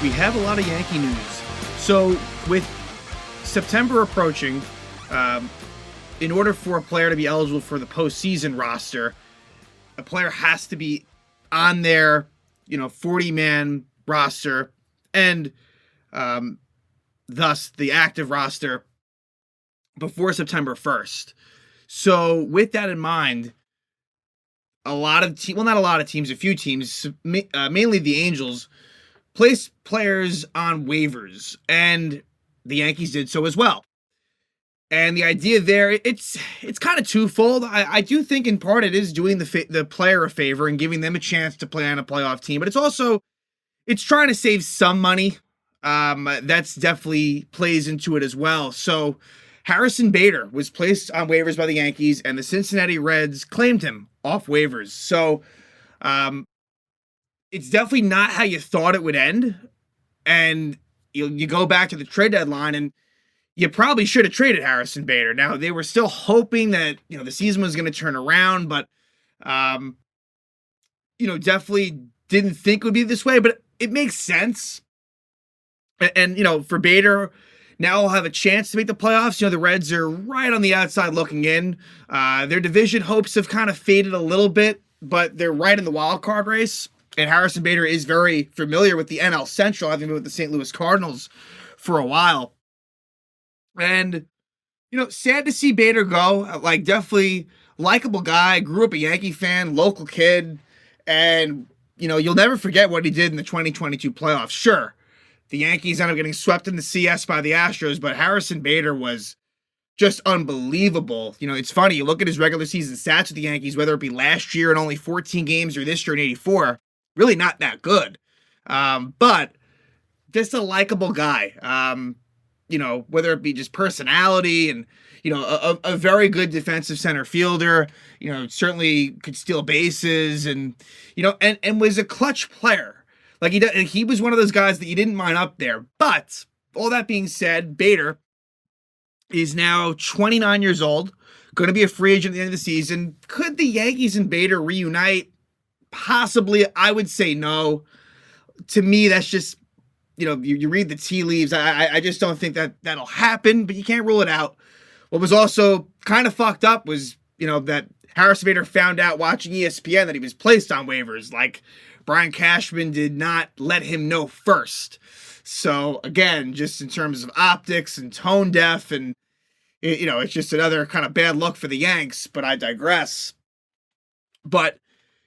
we have a lot of Yankee news. So with September approaching, in order for a player to be eligible for the postseason roster, a player has to be on their 40-man roster and thus the active roster before September 1st. So with that in mind, a few teams, mainly the Angels, placed players on waivers, and the Yankees did so as well. And the idea there, it's kind of twofold. I do think in part it is doing the player a favor and giving them a chance to play on a playoff team, but it's trying to save some money. That's definitely plays into it as well. So Harrison Bader was placed on waivers by the Yankees, and the Cincinnati Reds claimed him off waivers. So it's definitely not how you thought it would end. And you go back to the trade deadline, and you probably should have traded Harrison Bader. Now, they were still hoping that the season was going to turn around, but definitely didn't think it would be this way. But it makes sense. And for Bader, now he'll have a chance to make the playoffs. The Reds are right on the outside looking in. Their division hopes have kind of faded a little bit, but they're right in the wild card race. And Harrison Bader is very familiar with the NL Central, having been with the St. Louis Cardinals for a while. And, sad to see Bader go. Like, definitely likable guy, grew up a Yankee fan, local kid. And, you'll never forget what he did in the 2022 playoffs. Sure, the Yankees ended up getting swept in the CS by the Astros, but Harrison Bader was just unbelievable. It's funny, you look at his regular season stats with the Yankees, whether it be last year in only 14 games or this year in 84, really not that good. But just a likable guy. Whether it be just personality and, a very good defensive center fielder, certainly could steal bases and was a clutch player. Like he was one of those guys that you didn't mind up there. But all that being said, Bader is now 29 years old, going to be a free agent at the end of the season. Could the Yankees and Bader reunite? Possibly. I would say no. To me, that's just, you read the tea leaves. I just don't think that'll happen, but you can't rule it out. What was also kind of fucked up was, that Harrison Bader found out watching ESPN that he was placed on waivers. Like, Brian Cashman did not let him know first. So, again, just in terms of optics and tone deaf, and, it's just another kind of bad look for the Yanks, but I digress. But,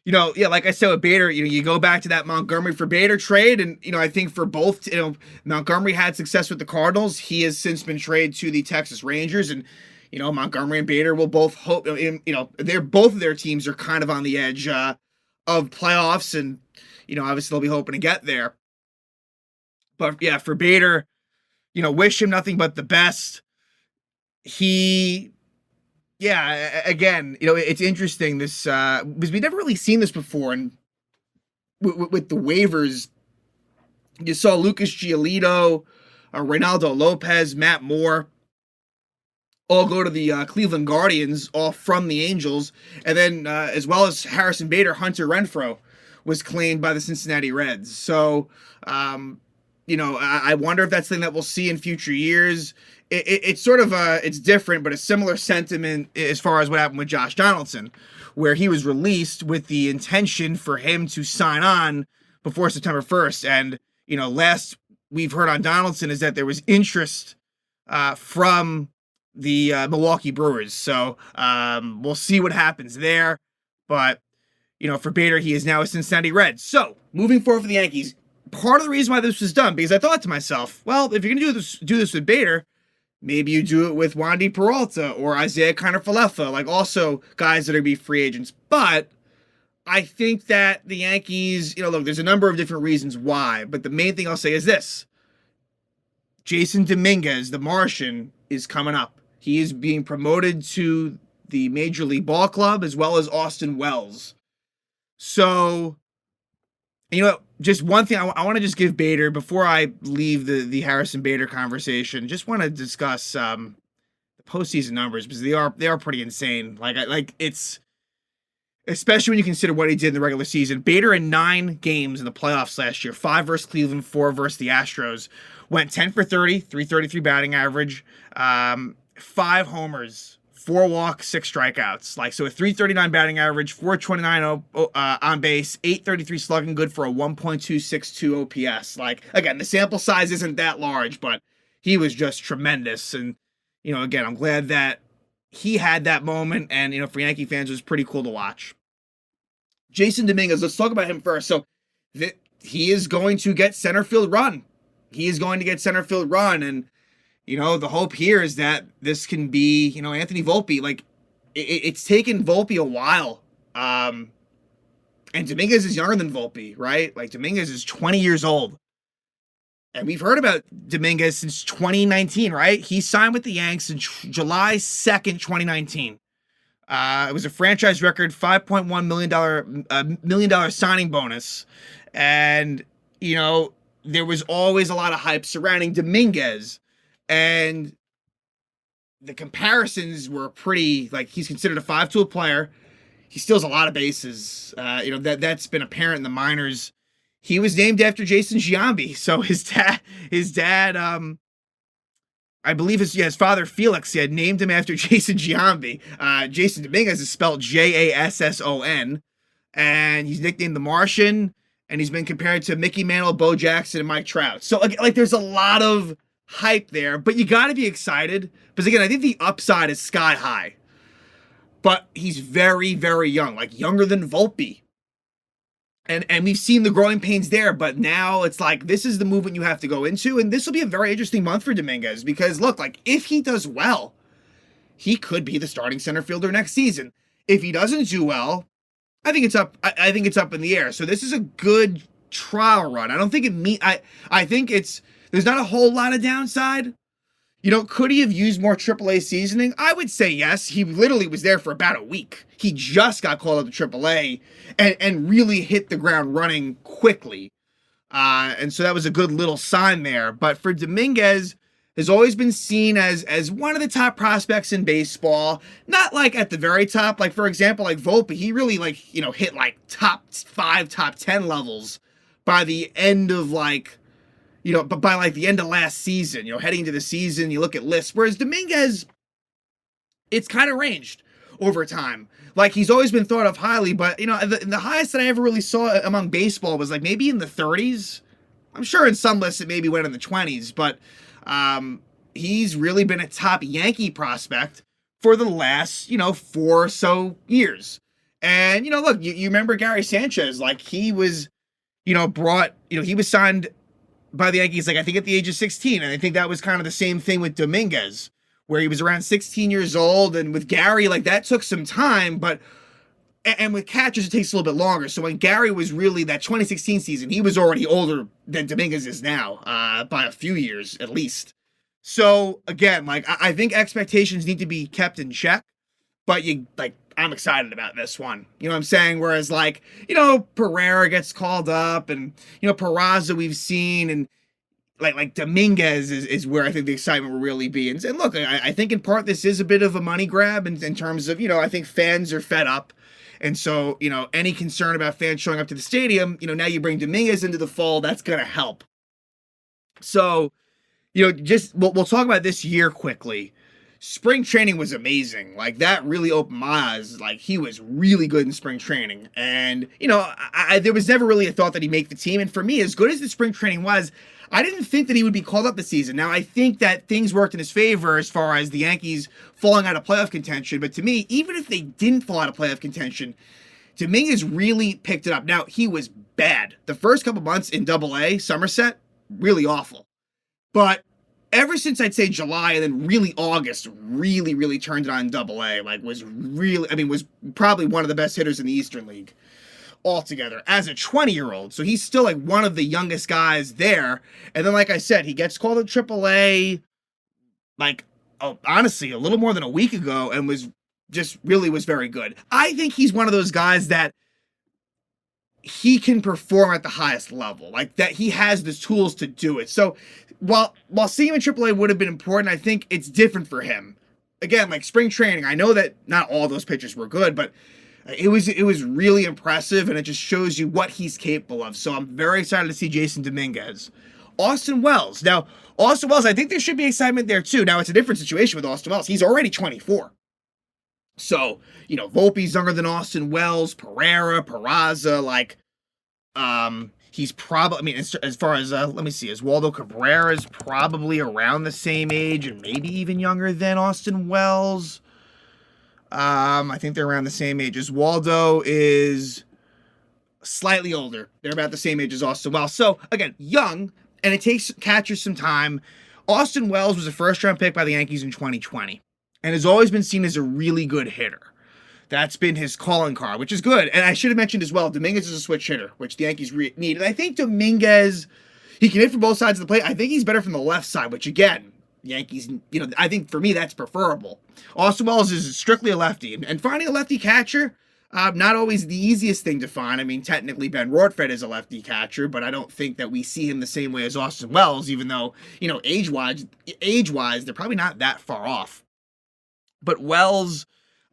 like I said with Bader, you go back to that Montgomery for Bader trade, and, I think for both, Montgomery had success with the Cardinals. He has since been traded to the Texas Rangers, and, Montgomery and Bader will both hope, both of their teams are kind of on the edge of playoffs, and, obviously they'll be hoping to get there. But, yeah, for Bader, wish him nothing but the best. Again, it's interesting this because we've never really seen this before, and with the waivers, you saw Lucas Giolito, Reynaldo Lopez, Matt Moore all go to the Cleveland Guardians, all from the Angels, and then as well as Harrison Bader, Hunter Renfroe was claimed by the Cincinnati Reds. So, I wonder if that's something that we'll see in future years. It's sort of it's different, but a similar sentiment as far as what happened with Josh Donaldson, where he was released with the intention for him to sign on before September 1st. And, last we've heard on Donaldson is that there was interest from the Milwaukee Brewers. So we'll see what happens there. But, for Bader, he is now a Cincinnati Red. So moving forward for the Yankees, part of the reason why this was done, because I thought to myself, well, if you're going to do this with Bader, maybe you do it with Wandy Peralta or Isaiah Kiner-Falefa, like also guys that are going to be free agents. But I think that the Yankees, look, there's a number of different reasons why, but the main thing I'll say is this. Jasson Domínguez, the Martian, is coming up. He is being promoted to the Major League Ball Club as well as Austin Wells. So, just one thing I want to just give Bader, before I leave the Harrison Bader conversation, just want to discuss the postseason numbers, because they are pretty insane. Like it's especially when you consider what he did in the regular season. Bader in 9 games in the playoffs last year, 5 versus Cleveland, 4 versus the Astros, went 10 for 30, 333 batting average, 5 homers, 4 walks, 6 strikeouts. Like, so a 339 batting average, 429 on base, 833 slugging, good for a 1.262 OPS. Like, again, the sample size isn't that large, but he was just tremendous. And, again, I'm glad that he had that moment, and, for Yankee fans, it was pretty cool to watch. Jasson Domínguez, let's talk about him first. So, he is going to get center field run. He is going to get center field run, and, the hope here is that this can be, Anthony Volpe. Like, it's taken Volpe a while, and Domínguez is younger than Volpe, right? Like, Domínguez is 20 years old. And we've heard about Domínguez since 2019, right? He signed with the Yanks in July 2nd, 2019. It was a franchise record $5.1 million signing bonus. And, there was always a lot of hype surrounding Domínguez. And the comparisons were pretty, like, he's considered a 5-tool player. He steals a lot of bases. That's been apparent in the minors. He was named after Jason Giambi. So his dad, I believe his father Felix, had named him after Jason Giambi. Jasson Domínguez is spelled Jasson, and he's nicknamed the Martian, and he's been compared to Mickey Mantle, Bo Jackson, and Mike Trout. So, like, there's a lot of hype there, but you got to be excited because, again, I think the upside is sky high. But he's very, very young, like younger than Volpe. And we've seen the growing pains there, but now it's like, this is the movement you have to go into, and this will be a very interesting month for Domínguez because, look, like, if he does well, he could be the starting center fielder next season. If he doesn't do well, I think it's up. I think it's up in the air. So this is a good trial run. I don't think I think there's not a whole lot of downside. Could he have used more AAA seasoning? I would say yes. He literally was there for about a week. He just got called up to AAA and really hit the ground running quickly. And so that was a good little sign there. But for Domínguez, has always been seen as one of the top prospects in baseball. Not like at the very top. Like, for example, like Volpe, he really, like, hit like top 5, top 10 levels by the end of but by like the end of last season, heading into the season, you look at lists. Whereas Domínguez, it's kind of ranged over time. Like, he's always been thought of highly, but, the highest that I ever really saw among baseball was like maybe in the 30s. I'm sure in some lists it maybe went in the 20s, but he's really been a top Yankee prospect for the last, 4 or so years. And, look, you remember Gary Sanchez, like, he was, he was signed by the Yankees, like, I think at the age of 16. And I think that was kind of the same thing with Domínguez, where he was around 16 years old. And with Gary, like, that took some time, and with catchers, it takes a little bit longer. So when Gary was really that 2016 season, he was already older than Domínguez is now, by a few years at least. So again, like, I think expectations need to be kept in check, but I'm excited about this one. You know what I'm saying? Whereas, like, Pereira gets called up, and, Peraza we've seen, and like Domínguez is where I think the excitement will really be. And look, I think in part this is a bit of a money grab in terms of, I think fans are fed up. And so, any concern about fans showing up to the stadium, now you bring Domínguez into the fold, that's going to help. So, we'll talk about this year quickly. Spring training was amazing. Like, that really opened my eyes. Like, he was really good in spring training. And, there was never really a thought that he'd make the team. And for me, as good as the spring training was, I didn't think that he would be called up this season. Now, I think that things worked in his favor as far as the Yankees falling out of playoff contention. But to me, even if they didn't fall out of playoff contention, Domínguez really picked it up. Now, he was bad. The first couple months in Double-A, Somerset, really awful. But ever since, I'd say, July and then really August, really, really turned it on in Double-A. Like, was probably one of the best hitters in the Eastern League altogether as a 20-year-old. So he's still, like, one of the youngest guys there. And then, like I said, he gets called to AAA, like, honestly, a little more than a week ago, and was very good. I think he's one of those guys that he can perform at the highest level, like that he has the tools to do it. So while seeing him in AAA would have been important, I think it's different for him. Again, like spring training, I know that not all those pitchers were good, but It was really impressive, and it just shows you what he's capable of. So I'm very excited to see Jasson Domínguez. Austin Wells. Now, Austin Wells, I think there should be excitement there too. Now, it's a different situation with Austin Wells. He's already 24. So, Volpe's younger than Austin Wells, Pereira, Peraza, he's probably, as far as, let me see, Waldo Cabrera is probably around the same age and maybe even younger than Austin Wells. I think they're around the same age. Waldo is slightly older. They're about the same age as Austin Wells. So, again, young, and it takes catchers some time. Austin Wells was a first-round pick by the Yankees in 2020 and has always been seen as a really good hitter. That's been his calling card, which is good. And I should have mentioned as well, Domínguez is a switch hitter, which the Yankees need. And I think Domínguez, he can hit from both sides of the plate. I think he's better from the left side, which, again, Yankees, I think for me that's preferable. Austin Wells is strictly a lefty, and finding a lefty catcher, not always the easiest thing to find. Technically Ben Rortvedt is a lefty catcher, but I don't think that we see him the same way as Austin Wells, even though, age-wise, they're probably not that far off. But Wells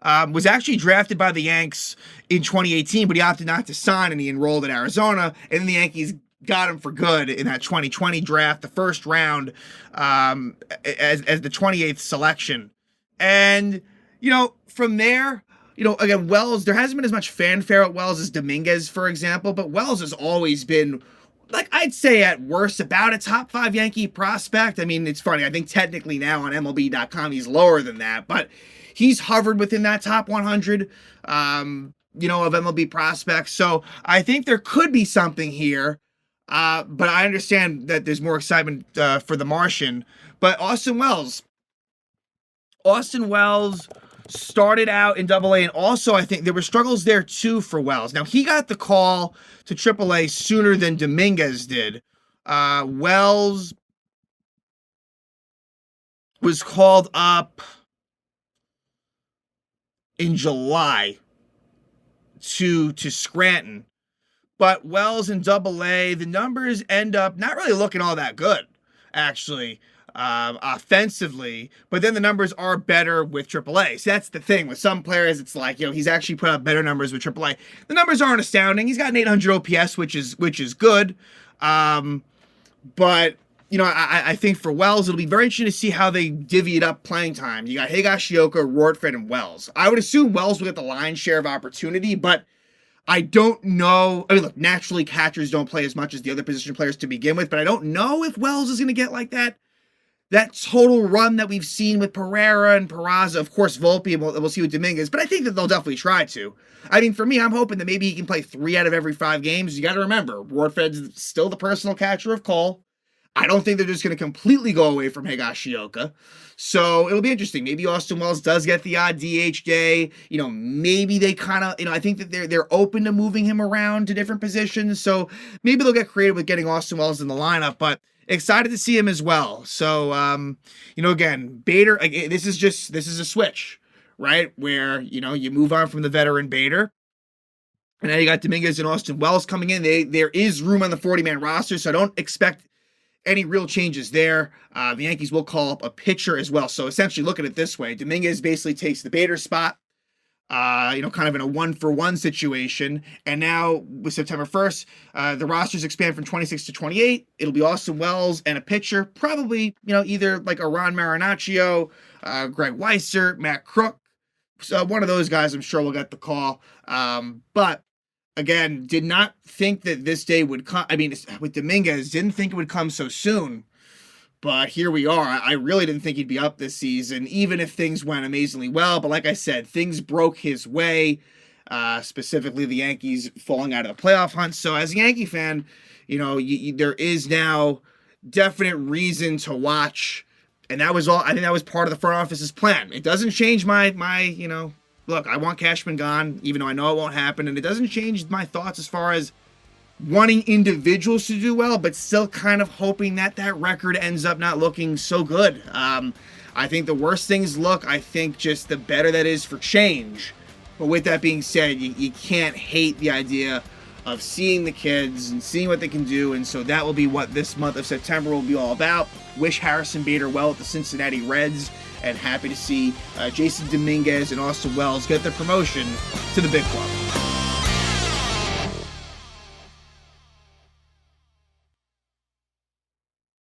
was actually drafted by the Yanks in 2018, but he opted not to sign, and he enrolled at Arizona, and then the Yankees got him for good in that 2020 draft, the first round, as the 28th selection. And, from there, again, Wells, there hasn't been as much fanfare at Wells as Domínguez, for example, but Wells has always been, I'd say at worst, about a top 5 Yankee prospect. It's funny, I think technically now on MLB.com he's lower than that, but he's hovered within that top 100, of MLB prospects. So I think there could be something here. But I understand that there's more excitement for the Martian. But Austin Wells started out in AA, and also I think there were struggles there too for Wells. Now, he got the call to AAA sooner than Domínguez did. Wells was called up in July to Scranton. But Wells in AA, the numbers end up not really looking all that good, actually, offensively. But then the numbers are better with AAA. So that's the thing. With some players, it's he's actually put up better numbers with AAA. The numbers aren't astounding. He's got an 800 OPS, which is good. But, I think for Wells, it'll be very interesting to see how they divvy it up playing time. You got Higashioka, Rortvedt, and Wells. I would assume Wells will get the lion's share of opportunity, but I don't know. Look, naturally catchers don't play as much as the other position players to begin with, but I don't know if Wells is going to get that total run that we've seen with Pereira and Peraza. Of course, Volpe, and we'll see with Domínguez, but I think that they'll definitely try to. For me, I'm hoping that maybe he can play 3 out of every 5 games. You got to remember, Rortved's still the personal catcher of call. I don't think they're just going to completely go away from Higashioka. So it'll be interesting. Maybe Austin Wells does get the odd DH day. Maybe they kind of, I think that they're open to moving him around to different positions. So maybe they'll get creative with getting Austin Wells in the lineup, but excited to see him as well. So, again, Bader, this is a switch, right? Where, you move on from the veteran Bader. And now you got Domínguez and Austin Wells coming in. There is room on the 40-man roster, so I don't expect any real changes there. The Yankees will call up a pitcher as well. So essentially look at it this way. Domínguez basically takes the Bader spot, kind of in a 1-for-1 situation. And now with September 1st, the rosters expand from 26 to 28. It'll be Austin Wells and a pitcher, probably, either like a Ron Marinaccio, Greg Weissert, Matt Crook. So one of those guys I'm sure will get the call. But again, did not think that this day would come. With Domínguez, didn't think it would come so soon. But here we are. I really didn't think he'd be up this season, even if things went amazingly well. But like I said, things broke his way, specifically the Yankees falling out of the playoff hunt. So as a Yankee fan, there is now definite reason to watch. And that was all. I think that was part of the front office's plan. It doesn't change my look, I want Cashman gone, even though I know it won't happen. And it doesn't change my thoughts as far as wanting individuals to do well, but still kind of hoping that record ends up not looking so good. I think the worse things look, I think just the better that is for change. But with that being said, you can't hate the idea of seeing the kids and seeing what they can do. And so that will be what this month of September will be all about. Wish Harrison Bader well at the Cincinnati Reds and happy to see Jasson Domínguez and Austin Wells get their promotion to the big club.